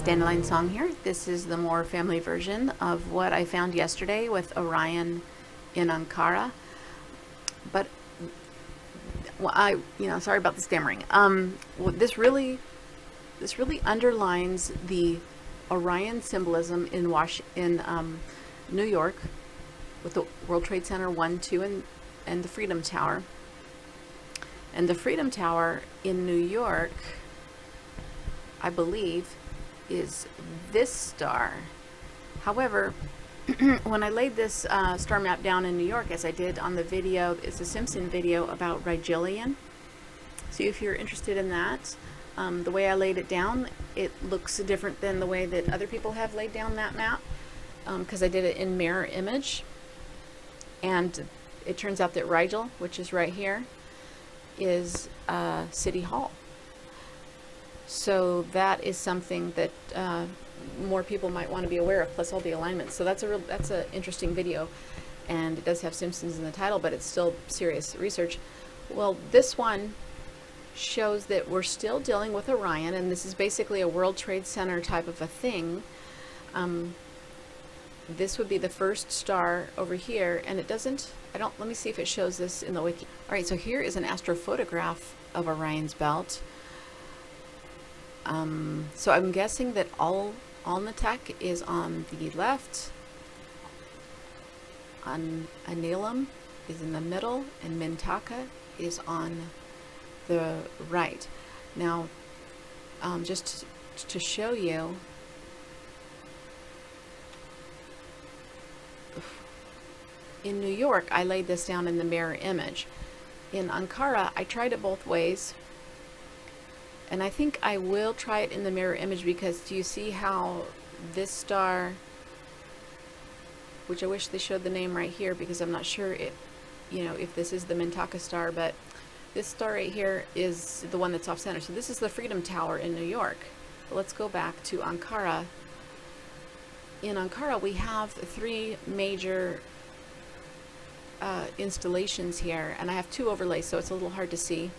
guys, Dandelion Song here. This is the more family version of what I found yesterday with Orion in Ankara. But well, sorry about the stammering. This really underlines the Orion symbolism in New York, with the World Trade Center 1, 2, and the Freedom Tower. And the Freedom Tower in New York, I believe, is this star. However, when I laid this star map down in New York, as I did on the video, it's a Simpson video about Rigelian. So if you're interested in that, the way I laid it down, it looks different than the way that other people have laid down that map, because I did it in mirror image. And it turns out that Rigel, which is right here, is City Hall. So that is something that more people might want to be aware of, plus all the alignments. So that's an interesting video, and it does have Simpsons in the title, but it's still serious research. Well, this one shows that we're still dealing with Orion, and this is basically a World Trade Center type of a thing. This would be the first star over here, and it doesn't, let me see if it shows this in the wiki. All right, so here is an astrophotograph of Orion's belt. So I'm guessing that Alnitak is on the left, Anilim is in the middle, and Mintaka is on the right. Now, just to show you, in New York, I laid this down in the mirror image. In Ankara, I tried it both ways. And I think I will try it in the mirror image, because do you see how this star, which I wish they showed the name right here, because I'm not sure if this is the Mintaka star, but this star right here is the one that's off center. So this is the Freedom Tower in New York. But let's go back to Ankara. In Ankara, we have 3 major installations here, and I have 2 overlays, so it's a little hard to see.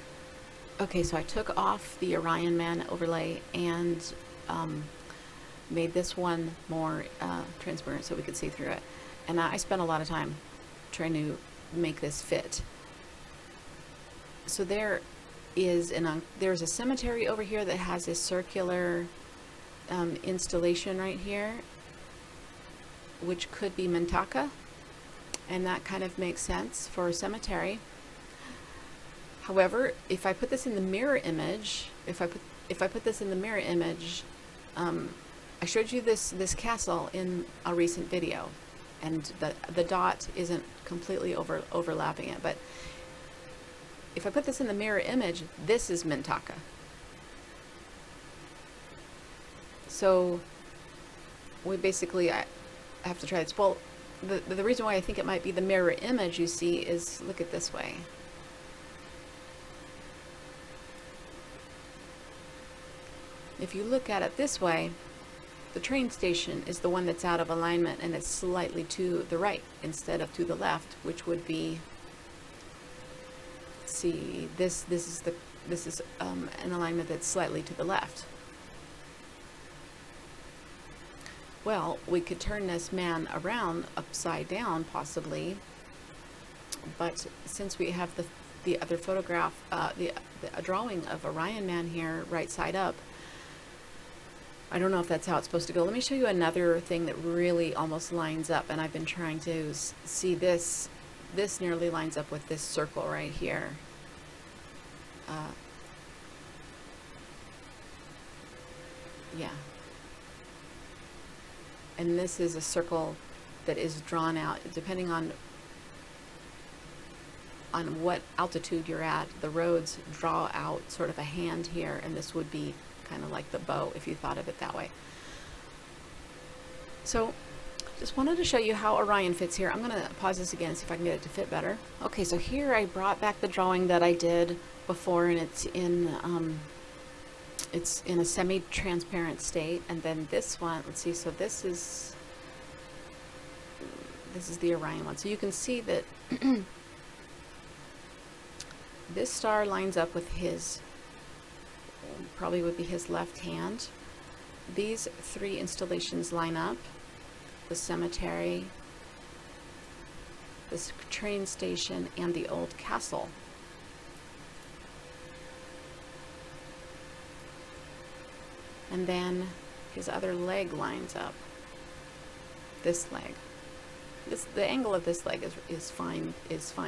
Okay, so I took off the Orion Man overlay and made this one more transparent so we could see through it. And I spent a lot of time trying to make this fit. So there's a cemetery over here that has this circular installation right here, which could be Mintaka, and that kind of makes sense for a cemetery. However, if I put this in the mirror image, I showed you this castle in a recent video, and the dot isn't completely overlapping it. But if I put this in the mirror image, this is Mintaka. So we basically, I have to try this. Well, the reason why I think it might be the mirror image, you see, is look at this way. If you look at it this way, the train station is the one that's out of alignment, and it's slightly to the right instead of to the left, which would be, let's see, this is an alignment that's slightly to the left. Well, we could turn this man around upside down possibly, but since we have the other photograph, a drawing of Orion Man here right side up, I don't know if that's how it's supposed to go. Let me show you another thing that really almost lines up, and I've been trying to see this. This nearly lines up with this circle right here. Yeah. And this is a circle that is drawn out, depending on what altitude you're at. The roads draw out sort of a hand here, and this would be kind of like the bow if you thought of it that way. So just wanted to show you how Orion fits here. I'm going to pause this again, see if I can get it to fit better. Okay, so here I brought back the drawing that I did before, and it's in a semi-transparent state. And then this one, let's see, so this is the Orion one. So you can see that this star lines up with his, probably would be his left hand. these three installations line up: the cemetery, the train station, and the old castle. And then his other leg lines up. This leg. The angle of this leg is fine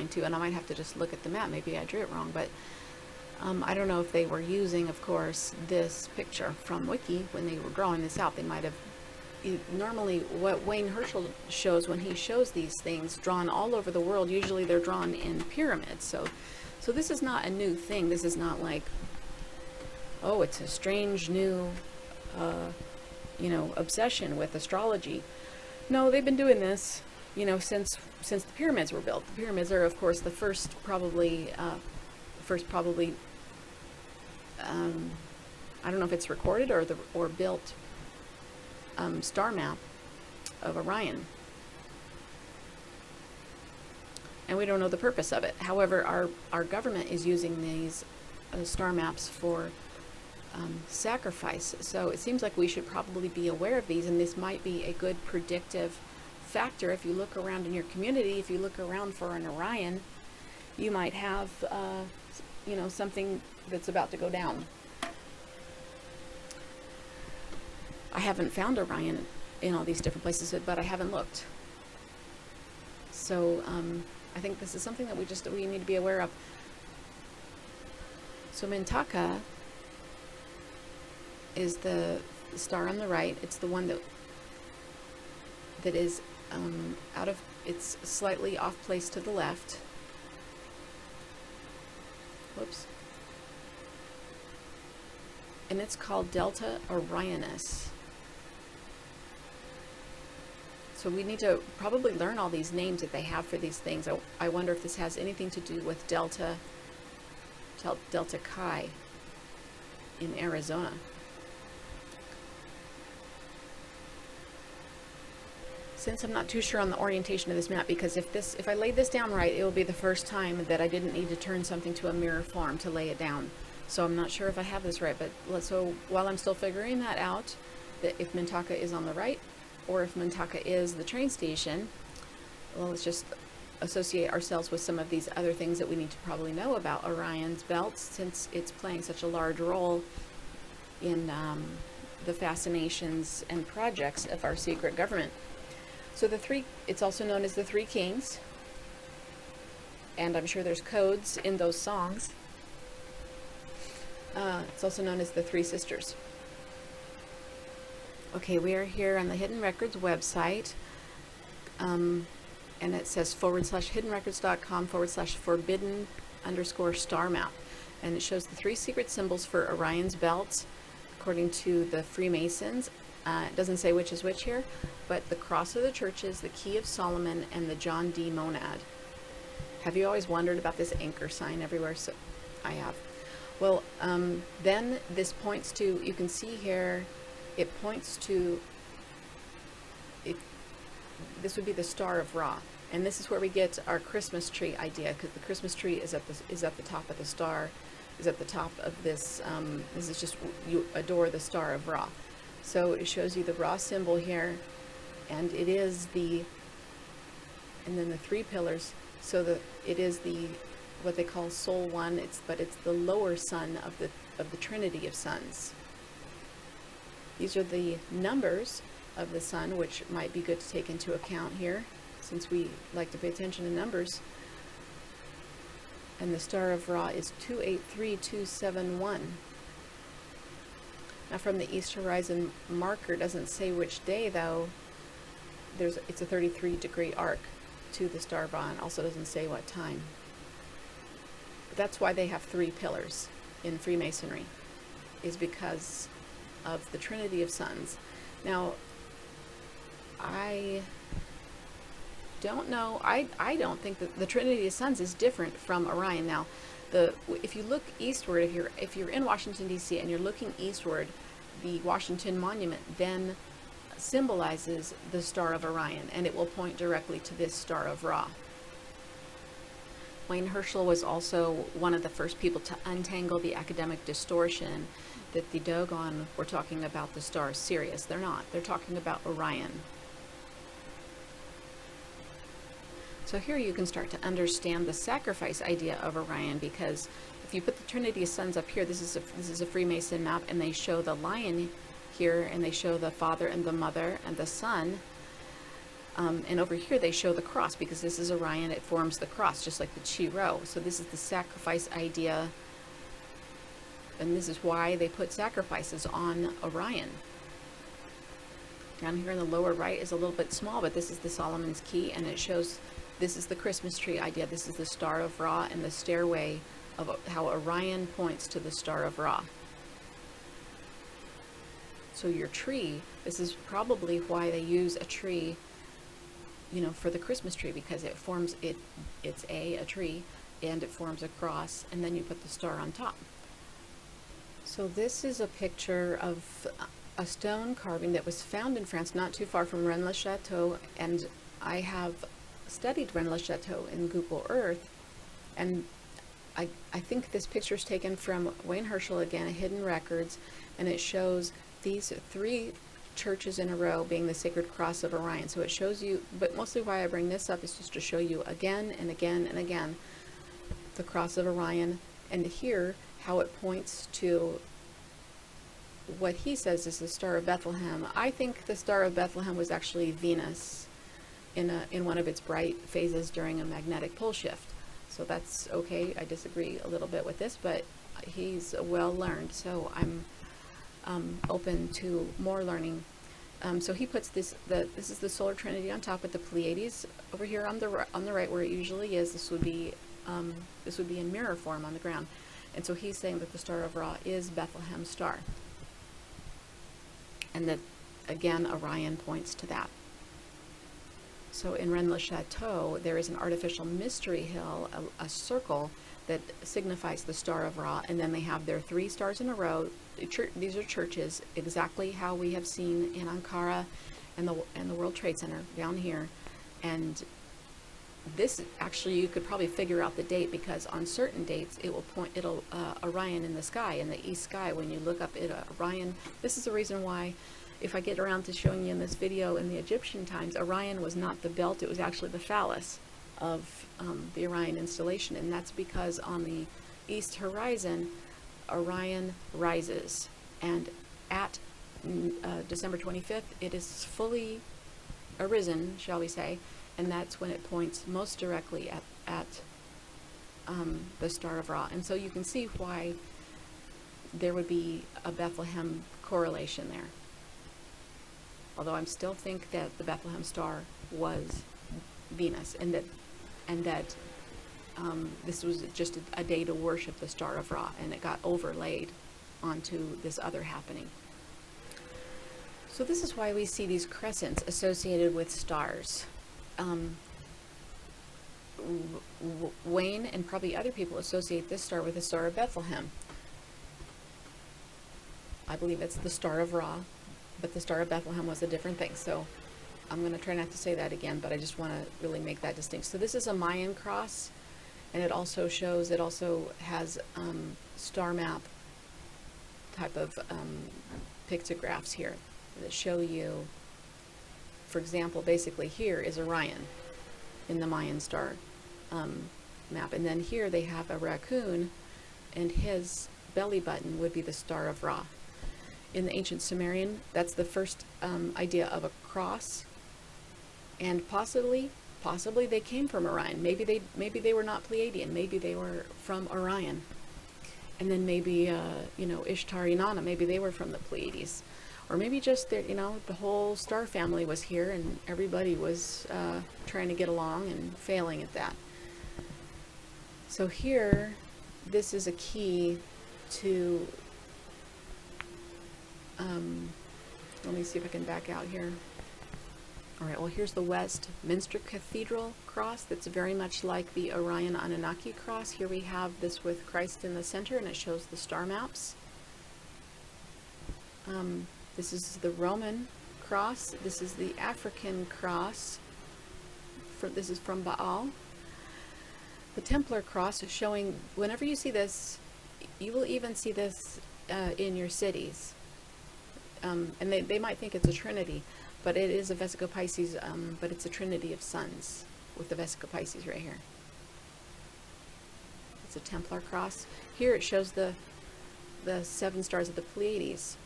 too, and I might have to just look at the map. Maybe I drew it wrong, but I don't know if they were using, of course, this picture from Wiki when they were drawing this out. They might have. Normally, what Wayne Herschel shows when he shows these things drawn all over the world, usually they're drawn in pyramids. So this is not a new thing. This is not like, oh, it's a strange new, obsession with astrology. No, they've been doing this, since the pyramids were built. The pyramids are, of course, the first probably, I don't know if it's recorded or built star map of Orion. And we don't know the purpose of it. However, our government is using these star maps for sacrifice. So it seems like we should probably be aware of these, and this might be a good predictive factor. If you look around in your community, if you look around for an Orion, you might have something that's about to go down. I haven't found Orion in all these different places, but I haven't looked. So I think this is something that we need to be aware of. So Mintaka is the star on the right. It's the one that is it's slightly off place to the left. Whoops. And it's called Delta Orionis. So we need to probably learn all these names that they have for these things. I wonder if this has anything to do with Delta Chi in Arizona. Since I'm not too sure on the orientation of this map, because if I laid this down right, it will be the first time that I didn't need to turn something to a mirror form to lay it down. So I'm not sure if I have this right, but so while I'm still figuring that out, that if Mintaka is on the right, or if Mintaka is the train station, well, let's just associate ourselves with some of these other things that we need to probably know about Orion's belt, since it's playing such a large role in the fascinations and projects of our secret government. So it's also known as the Three Kings, and I'm sure there's codes in those songs. It's also known as the Three Sisters. Okay, we are here on the Hidden Records website, and it says /hiddenrecords.com/forbidden_star map, and it shows the three secret symbols for Orion's belt according to the Freemasons. It doesn't say which is which here, but the cross of the churches, the key of Solomon, and the John D. monad. Have you always wondered about this anchor sign everywhere? So I have. Well, then this points to, you can see here, it points to, this would be the Star of Ra. And this is where we get our Christmas tree idea, because the Christmas tree is at the top of the star, is at the top of this, this is just, you adore the Star of Ra. So it shows you the Ra symbol here, and it is and then the three pillars, so it is what they call Soul One, but it's the lower sun of the Trinity of suns. These are the numbers of the sun, which might be good to take into account here, since we like to pay attention to numbers. And the Star of Ra is 283271. Now from the east horizon marker, doesn't say which day though. It's a 33-degree arc to the Star of Ra, and also doesn't say what time. But that's why they have three pillars in Freemasonry, is because of the Trinity of Suns. Now, I don't know, I don't think that the Trinity of Suns is different from Orion. Now, if you look eastward, if you're in Washington, D.C., and you're looking eastward, the Washington Monument then symbolizes the Star of Orion, and it will point directly to this Star of Ra. Wayne Herschel was also one of the first people to untangle the academic distortion that the Dogon were talking about the star Sirius. They're not. They're talking about Orion. So here you can start to understand the sacrifice idea of Orion, because if you put the Trinity of Suns up here, this is a Freemason map, and they show the lion here, and they show the Father and the Mother and the Son. And over here they show the cross, because this is Orion, it forms the cross, just like the Chi-Rho. So this is the sacrifice idea, and this is why they put sacrifices on Orion. Down here in the lower right is a little bit small, but this is the Solomon's Key, and it shows this is the Christmas tree idea. This is the Star of Ra and the stairway of how Orion points to the Star of Ra. So your tree, this is probably why they use a tree, you know, for the Christmas tree, because it forms, it's a tree, and it forms a cross, and then you put the star on top. So this is a picture of a stone carving that was found in France, not too far from Rennes-le-Château, and I have studied Rennes-le-Château in Google Earth, and I think this picture is taken from Wayne Herschel, again, Hidden Records, and it shows these 3 churches in a row being the Sacred Cross of Orion. So it shows you, but mostly why I bring this up is just to show you again and again and again the Cross of Orion, and here how it points to what he says is the Star of Bethlehem. I think the Star of Bethlehem was actually Venus in one of its bright phases during a magnetic pole shift. So that's okay. I disagree a little bit with this, but he's well learned, so I'm open to more learning. So he puts this is the solar trinity on top with the Pleiades over here on the right where it usually is. This would be in mirror form on the ground, and so he's saying that the Star of Ra is Bethlehem's star, and that again Orion points to that. So in Rennes-le-Château there is an artificial mystery hill, a circle that signifies the Star of Ra, and then they have their 3 stars in a row. These are churches, exactly how we have seen in Ankara and the World Trade Center down here. And this actually, you could probably figure out the date, because on certain dates it will point, Orion in the sky, in the east sky. When you look up Orion, this is the reason why, if I get around to showing you in this video, in the Egyptian times, Orion was not the belt, it was actually the phallus of the Orion installation, and that's because on the east horizon Orion rises, and at December 25th it is fully arisen, shall we say, and that's when it points most directly at the Star of Ra. And so you can see why there would be a Bethlehem correlation there, although I still think that the Bethlehem star was Venus, and that this was just a day to worship the Star of Ra, and it got overlaid onto this other happening. So this is why we see these crescents associated with stars. Wayne and probably other people associate this star with the Star of Bethlehem. I believe it's the Star of Ra, but the Star of Bethlehem was a different thing. So I'm going to try not to say that again, but I just want to really make that distinct. So this is a Mayan cross, and it also has star map type of pictographs here that show you, for example, basically here is Orion in the Mayan star map, and then here they have a raccoon, and his belly button would be the Star of Ra. In the ancient Sumerian, that's the first idea of a cross, and possibly they came from Orion. Maybe they were not Pleiadian. Maybe they were from Orion, and then maybe Ishtar, Inanna, maybe they were from the Pleiades, or maybe just the whole star family was here, and everybody was trying to get along and failing at that. So here, this is a key to. Let me see if I can back out here. All right, well, here's the Westminster Cathedral cross that's very much like the Orion Anunnaki cross. Here we have this with Christ in the center, and it shows the star maps. This is the Roman cross. This is the African cross. This is from Baal. The Templar cross is showing, whenever you see this, you will even see this in your cities. And they might think it's a trinity, but it is a Vesica Pisces, but it's a trinity of suns with the Vesica Pisces right here. It's a Templar cross. Here it shows the 7 stars of the Pleiades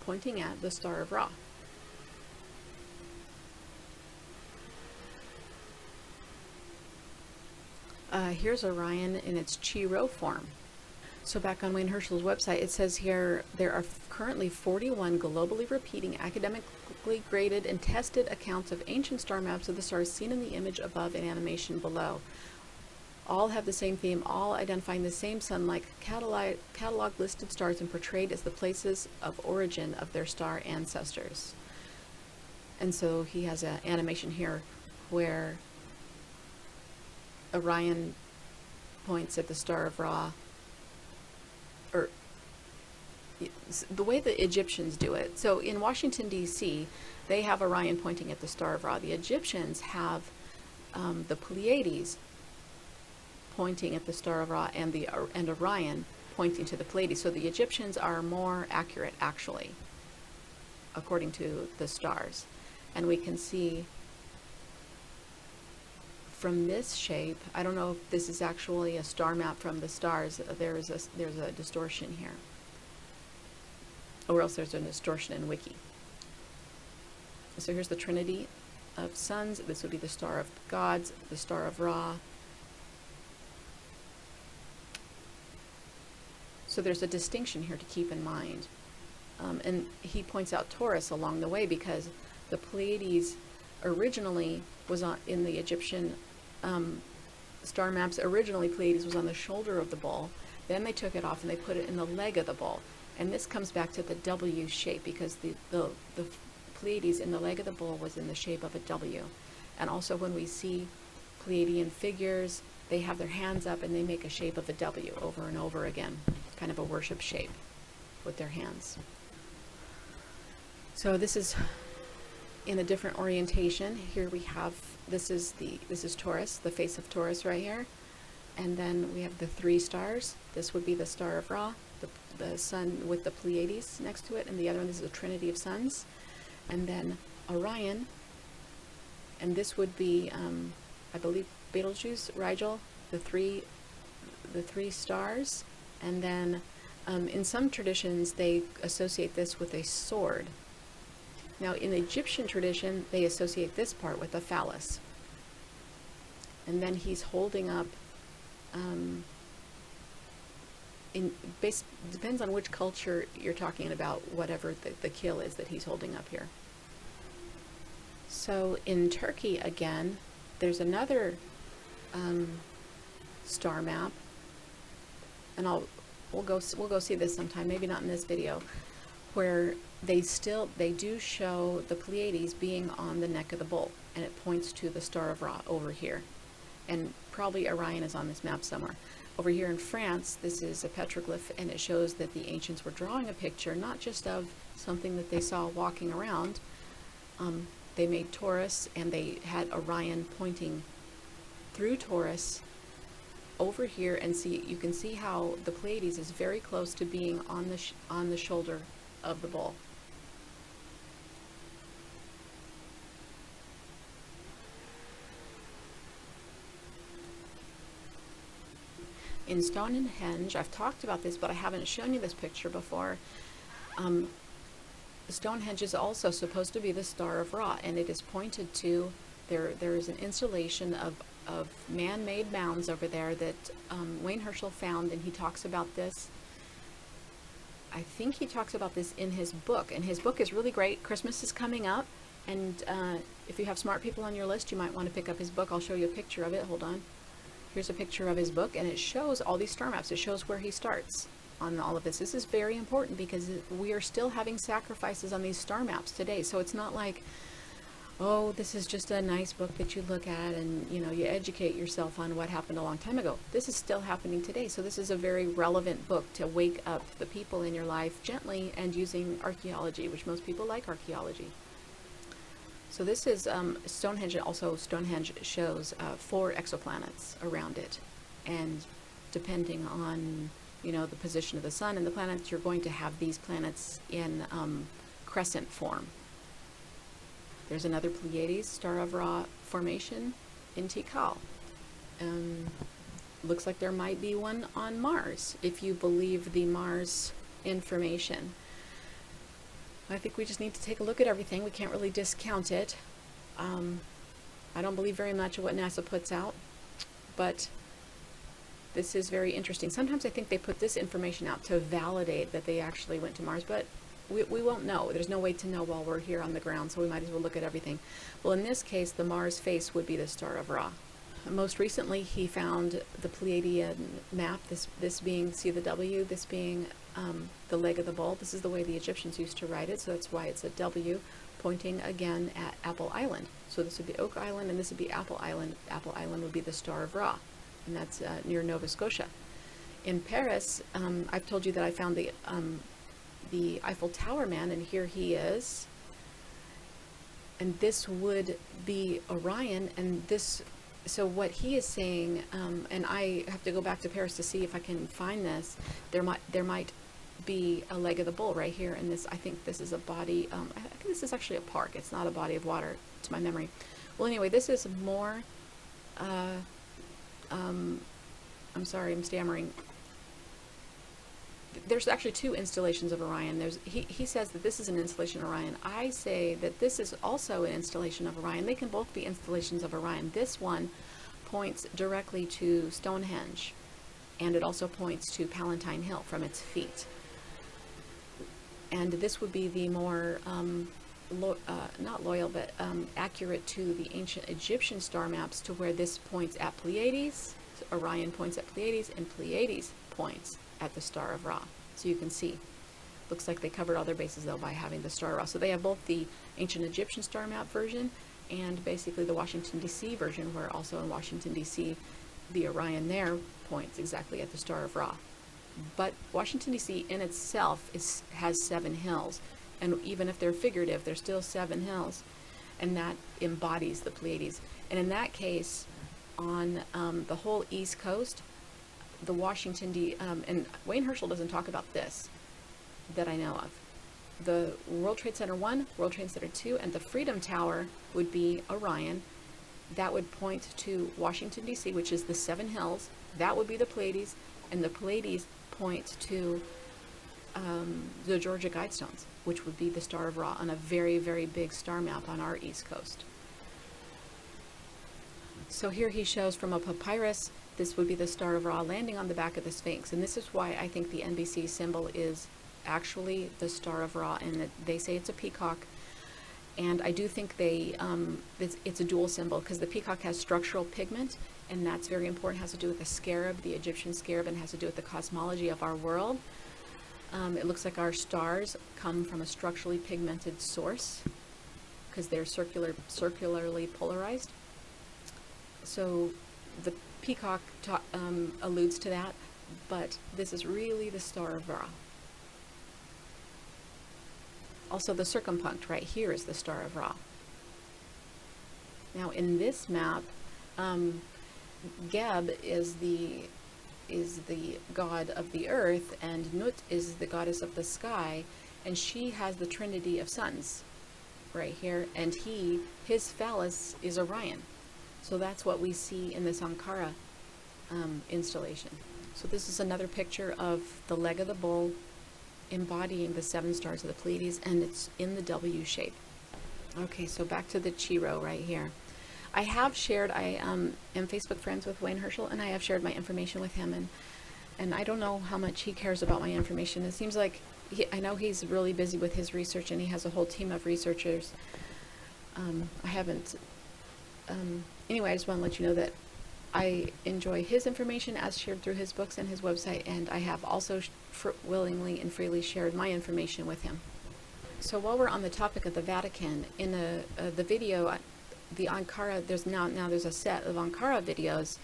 pointing at the Star of Ra. Here's Orion in its Chi-Rho form. So back on Wayne Herschel's website, it says here there are currently 41 globally repeating, academically graded and tested accounts of ancient star maps of the stars seen in the image above and animation below. All have the same theme, all identifying the same sun-like catalog listed stars and portrayed as the places of origin of their star ancestors. And so he has an animation here where Orion points at the Star of Ra, or the way the Egyptians do it. So in Washington, D.C., they have Orion pointing at the Star of Ra. The Egyptians have the Pleiades pointing at the Star of Ra, and Orion pointing to the Pleiades. So the Egyptians are more accurate, actually, according to the stars. And we can see from this shape, I don't know if this is actually a star map from the stars. There's a distortion here, or else there's a distortion in Wiki. So here's the Trinity of suns. This would be the Star of Gods, the Star of Ra. So there's a distinction here to keep in mind. And he points out Taurus along the way, because the Pleiades originally was in the Egyptian star maps. Originally, Pleiades was on the shoulder of the bull. Then they took it off and they put it in the leg of the bull. And this comes back to the W shape, because the Pleiades in the leg of the bull was in the shape of a W. And also when we see Pleiadian figures, they have their hands up and they make a shape of a W over and over again, kind of a worship shape with their hands. So this is in a different orientation. Here we have, this is Taurus, the face of Taurus right here. And then we have the 3 stars. This would be the Star of Ra, the sun with the Pleiades next to it, and the other one, this is a trinity of suns. And then Orion, and this would be, I believe, Betelgeuse, Rigel, the three stars. And then in some traditions, they associate this with a sword. Now, in the Egyptian tradition, they associate this part with a phallus. And then he's holding up, depends on which culture you're talking about, whatever the kill is that he's holding up here. So in Turkey, again, there's another star map, and we'll go see this sometime, maybe not in this video, where they do show the Pleiades being on the neck of the bull, and it points to the Star of Ra over here. And probably Orion is on this map somewhere. Over here in France, this is a petroglyph, and it shows that the ancients were drawing a picture, not just of something that they saw walking around. They made Taurus, and they had Orion pointing through Taurus over here, and you can see how the Pleiades is very close to being on the shoulder of the bull. In Stonehenge, I've talked about this, but I haven't shown you this picture before. Stonehenge is also supposed to be the Star of Ra, and it is pointed to, there is an installation of man-made mounds over there that Wayne Herschel found, and he talks about this. I think he talks about this in his book, and his book is really great. Christmas is coming up, and if you have smart people on your list, you might want to pick up his book. I'll show you a picture of it. Hold on. Here's a picture of his book, and it shows all these star maps. It shows where he starts on all of this. This is very important because we are still having sacrifices on these star maps today. So it's not like, oh, this is just a nice book that you look at and, you know, you educate yourself on what happened a long time ago. This is still happening today. So this is a very relevant book to wake up the people in your life gently and using archaeology, which most people like archaeology. So this is Stonehenge, and also Stonehenge shows 4 exoplanets around it. And depending on, you know, the position of the sun and the planets, you're going to have these planets in crescent form. There's another Pleiades Star of Ra formation in Tikal. Looks like there might be one on Mars, if you believe the Mars information. I think we just need to take a look at everything. We can't really discount it. I don't believe very much of what NASA puts out, but this is very interesting. Sometimes I think they put this information out to validate that they actually went to Mars, but we won't know. There's no way to know while we're here on the ground, so we might as well look at everything. Well, in this case, the Mars face would be the Star of Ra. Most recently, he found the Pleiadian map, this being, see the W, this being the leg of the bull. This is the way the Egyptians used to write it, so that's why it's a W, pointing again at Apple Island. So this would be Oak Island, and this would be Apple Island. Apple Island would be the Star of Ra, and that's near Nova Scotia. In Paris, I've told you that I found the Eiffel Tower man, and here he is. And this would be Orion, and this, so what he is saying, and I have to go back to Paris to see if I can find this, there might be a leg of the bull right here, and this, I think this is a body, I think this is actually a park, it's not a body of water, to my memory. Well, anyway, this is more, I'm sorry, I'm stammering. There's actually 2 installations of Orion. He says that this is an installation of Orion. I say that this is also an installation of Orion. They can both be installations of Orion. This one points directly to Stonehenge, and it also points to Palatine Hill from its feet. And this would be the more, not loyal, but accurate to the ancient Egyptian star maps, to where this points at Pleiades, Orion points at Pleiades, and Pleiades points at the Star of Ra. So you can see, looks like they covered all their bases though by having the Star of Ra. So they have both the ancient Egyptian star map version and basically the Washington DC version, where also in Washington DC the Orion there points exactly at the Star of Ra. But Washington DC in itself has 7 hills, and even if they're figurative, they're still 7 hills, and that embodies the Pleiades. And in that case, on the whole East Coast, the Washington and Wayne Herschel doesn't talk about this that I know of. The World Trade Center 1, World Trade Center 2, and the Freedom Tower would be Orion. That would point to Washington DC, which is the 7 hills. That would be the Pleiades, and the Pleiades point to the Georgia Guidestones, which would be the Star of Ra on a very, very big star map on our East Coast. So here he shows from a papyrus, this would be the Star of Ra landing on the back of the Sphinx. And this is why I think the NBC symbol is actually the Star of Ra, and they say it's a peacock. And I do think it's a dual symbol, because the peacock has structural pigment, and that's very important. It has to do with the scarab, the Egyptian scarab, and has to do with the cosmology of our world. It looks like our stars come from a structurally pigmented source, because they're circularly polarized. So the peacock alludes to that, but this is really the Star of Ra. Also, the circumpunct right here is the Star of Ra. Now, in this map, Geb is the god of the earth, and Nut is the goddess of the sky, and she has the trinity of suns right here, and his phallus is Orion. So that's what we see in this Ankara installation. So this is another picture of the leg of the bull embodying the 7 stars of the Pleiades, and it's in the W shape. Okay, so back to the Chiro right here. I have shared, I am Facebook friends with Wayne Herschel, and I have shared my information with him, and I don't know how much he cares about my information. It seems like, I know he's really busy with his research, and he has a whole team of researchers. I haven't, anyway, I just want to let you know that I enjoy his information as shared through his books and his website, and I have also willingly and freely shared my information with him. So while we're on the topic of the Vatican, in the video, the Ankara, there's a set of Ankara videos.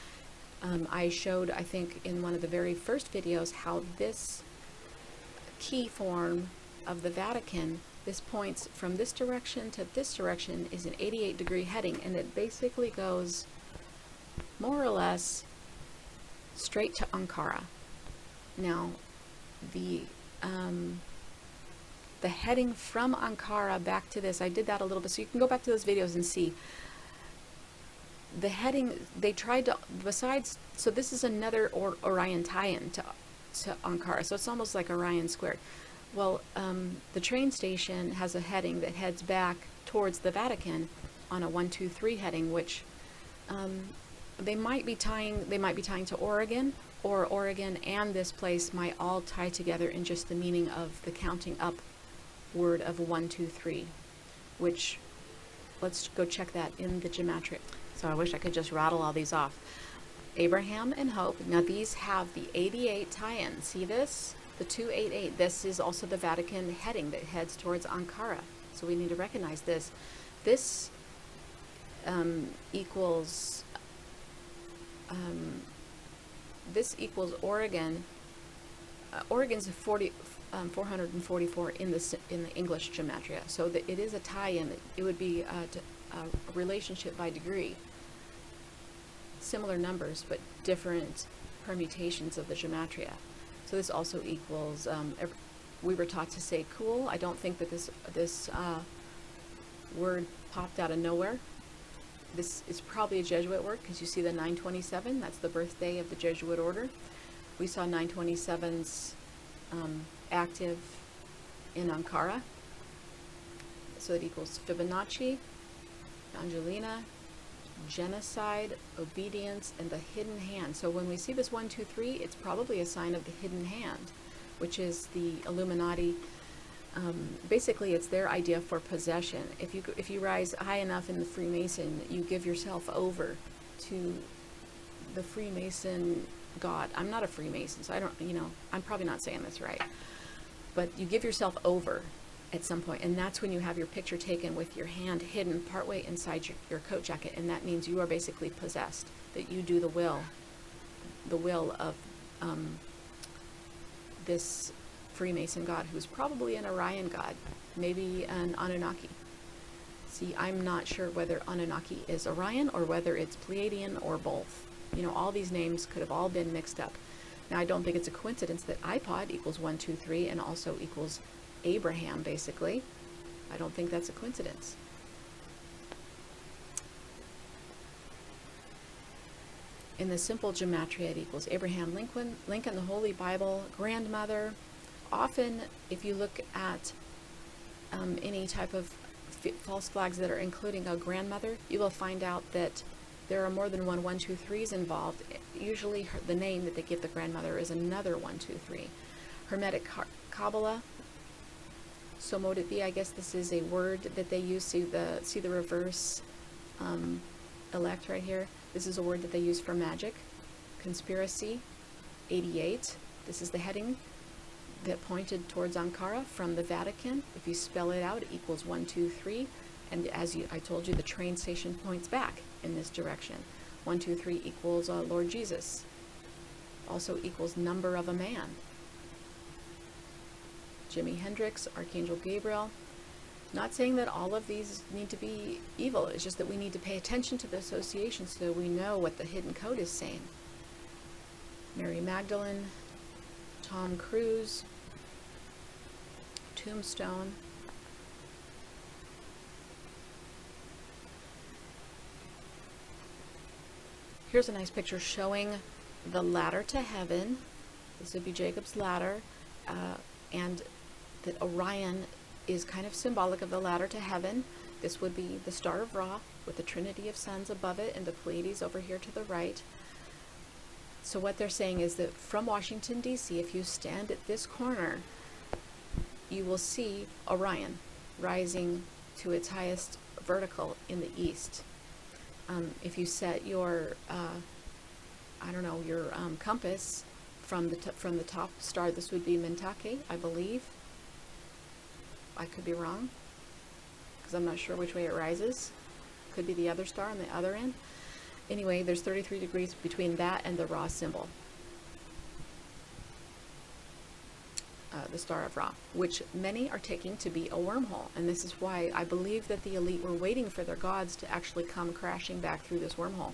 I showed, I think, in one of the very first videos, how this key form of the Vatican This points from this direction to this direction is an 88-degree heading, and it basically goes more or less straight to Ankara. Now, the heading from Ankara back to this, I did that a little bit, so you can go back to those videos and see. The heading, they tried to, besides, so this is another Orion tie-in to Ankara, so it's almost like Orion squared. Well, the train station has a heading that heads back towards the Vatican on a 1, 2, 3 heading, which they might be tying to Oregon, or Oregon and this place might all tie together in just the meaning of the counting up word of 1, 2, 3, which, let's go check that in the gematria. So I wish I could just rattle all these off. Abraham and Hope. Now these have the 88 tie-in. See this? The 288. This is also the Vatican heading that heads towards Ankara. So we need to recognize this. This equals Oregon. Oregon's 444 in the English gematria. So that it is a tie-in. It would be a relationship by degree. Similar numbers, but different permutations of the gematria. So this also equals, we were taught to say cool. I don't think that this word popped out of nowhere. This is probably a Jesuit word, because you see the 927, that's the birthday of the Jesuit order. We saw 927s active in Ankara. So it equals Fibonacci, Angelina, genocide, obedience, and the hidden hand. So when we see this 1, 2, 3, it's probably a sign of the hidden hand, which is the Illuminati. Basically, it's their idea for possession. If you rise high enough in the Freemason, you give yourself over to the Freemason God. I'm not a Freemason, so I don't, I'm probably not saying this right, but you give yourself over at some point, and that's when you have your picture taken with your hand hidden partway inside your coat jacket, and that means you are basically possessed, that you do the will of this Freemason god, who's probably an Orion god, maybe an Anunnaki. See, I'm not sure whether Anunnaki is Orion or whether it's Pleiadian or both. All these names could have all been mixed up. Now, I don't think it's a coincidence that iPod equals 1, 2, 3 and also equals Abraham, basically. I don't think that's a coincidence. In the simple gematria, it equals Abraham Lincoln, the Holy Bible, grandmother. Often, if you look at any type of false flags that are including a grandmother, you will find out that there are more than 1, 1, 2, 3s involved. Usually, the name that they give the grandmother is another 1, 2, 3. Hermetic Kabbalah. So mote it be, I guess this is a word that they use. See the reverse elect right here? This is a word that they use for magic. Conspiracy, 88. This is the heading that pointed towards Ankara from the Vatican. If you spell it out, it equals 1, 2, 3. And as I told you, the train station points back in this direction. 1, 2, 3 equals Lord Jesus. Also equals number of a man. Jimi Hendrix, Archangel Gabriel. Not saying that all of these need to be evil. It's just that we need to pay attention to the associations so we know what the hidden code is saying. Mary Magdalene, Tom Cruise, Tombstone. Here's a nice picture showing the ladder to heaven. This would be Jacob's ladder, and that Orion is kind of symbolic of the ladder to heaven. This would be the Star of Ra with the Trinity of Suns above it and the Pleiades over here to the right. So what they're saying is that from Washington, D.C., if you stand at this corner, you will see Orion rising to its highest vertical in the east. If you set your, your compass from the top star, this would be Mentake, I believe. I could be wrong, because I'm not sure which way it rises. Could be the other star on the other end. Anyway, there's 33 degrees between that and the Ra symbol. the Star of Ra, which many are taking to be a wormhole. And this is why I believe that the elite were waiting for their gods to actually come crashing back through this wormhole.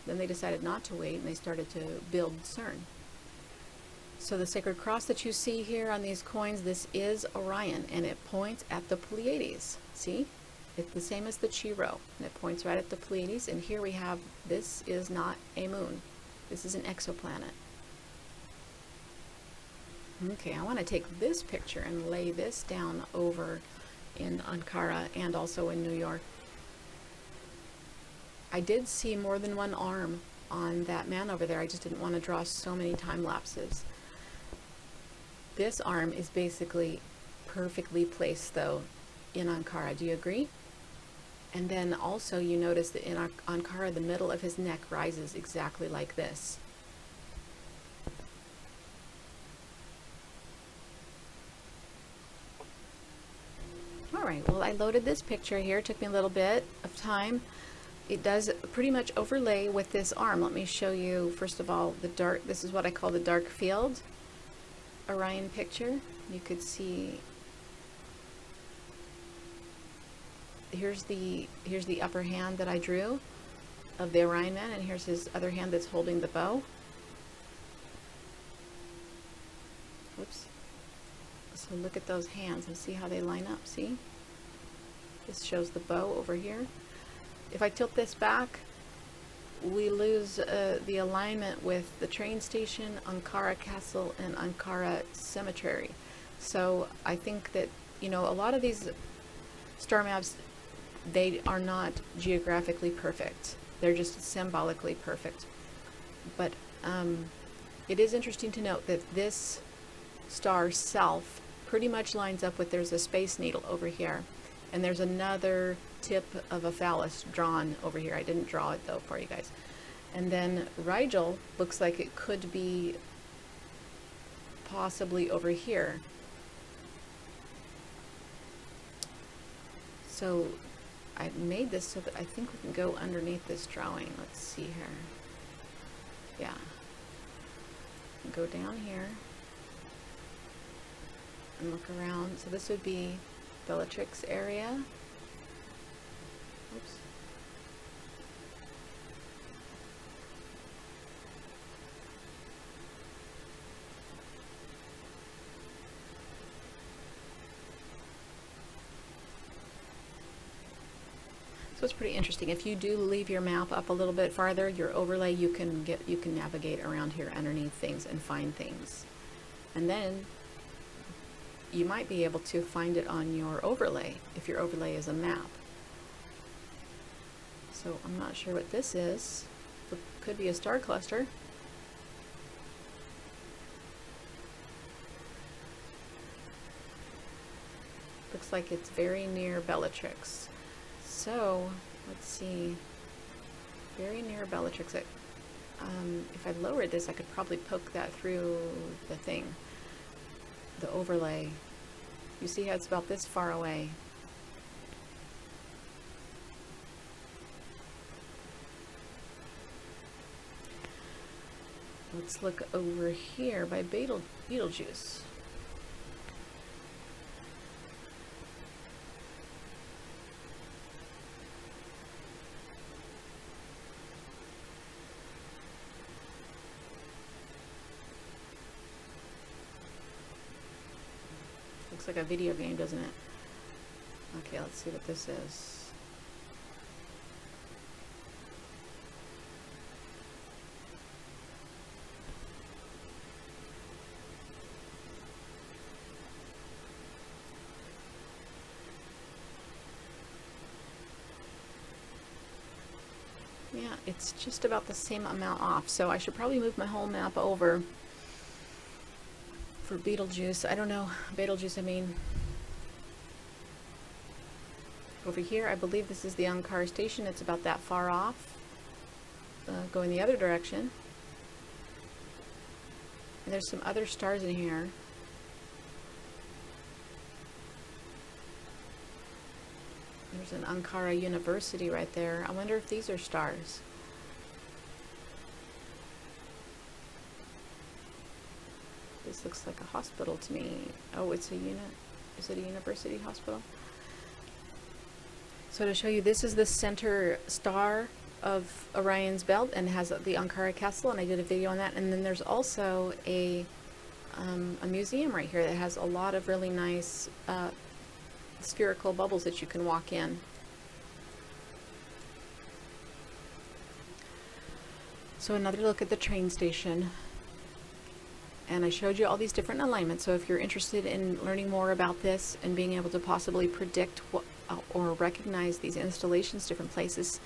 Then they decided not to wait, and they started to build CERN. So the sacred cross that you see here on these coins, this is Orion, and it points at the Pleiades. See? It's the same as the Chi Rho, and it points right at the Pleiades. And here we have, this is not a moon. This is an exoplanet. Okay, I want to take this picture and lay this down over in Ankara and also in New York. I did see more than one arm on that man over there. I just didn't want to draw so many time lapses. This arm is basically perfectly placed, though, in Ankara. Do you agree? And then also you notice that in Ankara, the middle of his neck rises exactly like this. Alright, well, I loaded this picture here. It took me a little bit of time. It does pretty much overlay with this arm. Let me show you, first of all, the dark, this is what I call the dark field Orion picture. You could see, here's the upper hand that I drew of the Orion man, and here's his other hand that's holding the bow. Whoops. So look at those hands and see how they line up, see? This shows the bow over here. If I tilt this back, we lose the alignment with the train station, Ankara Castle, and Ankara Cemetery. So I think that, you know, a lot of these star maps, they are not geographically perfect. They're just symbolically perfect. But it is interesting to note that this star self pretty much lines up with, there's a space needle over here, and there's another tip of a phallus drawn over here. I didn't draw it though for you guys. And then Rigel looks like it could be possibly over here. So I made this so that I think we can go underneath this drawing. Let's see here. Yeah. Go down here and look around. So this would be Bellatrix area. Oops. So it's pretty interesting. If you do leave your map up a little bit farther, your overlay, you can navigate around here underneath things and find things. And then you might be able to find it on your overlay if your overlay is a map. So I'm not sure what this is. It could be a star cluster. Looks like it's very near Bellatrix. So let's see. Very near Bellatrix. If I lowered this, I could probably poke that through the thing, the overlay. You see how it's about this far away. Let's look over here by Betelgeuse. Looks like a video game, doesn't it? Okay, let's see what this is. Yeah, it's just about the same amount off, so I should probably move my whole map over for Betelgeuse. I don't know, Betelgeuse, I mean, over here, I believe this is the Ankara station. It's about that far off, going the other direction. And there's some other stars in here. There's an Ankara University right there. I wonder if these are stars. This looks like a hospital to me. Oh, it's a is it a university hospital? So to show you, this is the center star of Orion's belt and has the Ankara castle, and I did a video on that. And then there's also a museum right here that has a lot of really nice spherical bubbles that you can walk in. So another look at the train station. And I showed you all these different alignments, so if you're interested in learning more about this and being able to possibly predict what, or recognize these installations, different places,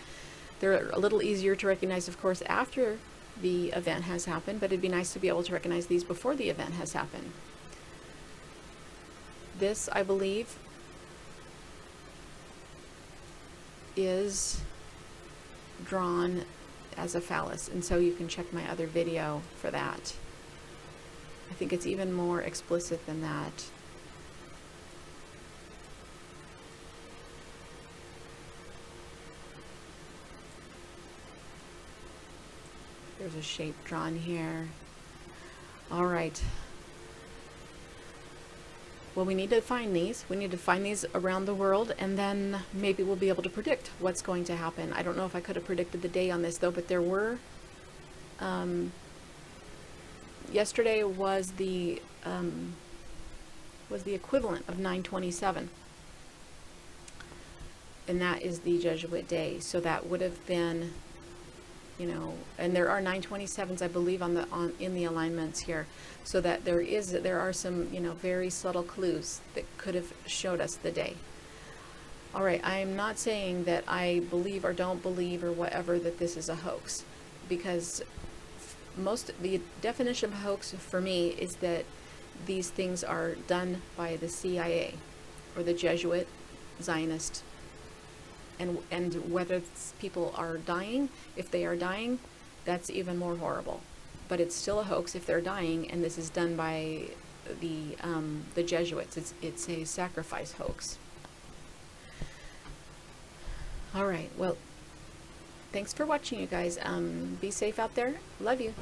they're a little easier to recognize, of course, after the event has happened, but it'd be nice to be able to recognize these before the event has happened. This, I believe, is drawn as a phallus, and so you can check my other video for that. I think it's even more explicit than that. There's a shape drawn here. All right. Well, we need to find these. We need to find these around the world, and then maybe we'll be able to predict what's going to happen. I don't know if I could have predicted the day on this, though, but there were... yesterday was the equivalent of 9/27, and that is the Jesuit day. So that would have been, you know, and there are 9/27s, I believe, in the alignments here. So that there are some, you know, very subtle clues that could have showed us the day. All right, I'm not saying that I believe or don't believe or whatever that this is a hoax, because the definition of hoax for me is that these things are done by the CIA or the Jesuit Zionist, and whether people are dying, if they are dying, that's even more horrible. But it's still a hoax if they're dying, and this is done by the Jesuits. It's a sacrifice hoax. All right, well, thanks for watching, you guys. Be safe out there. Love you.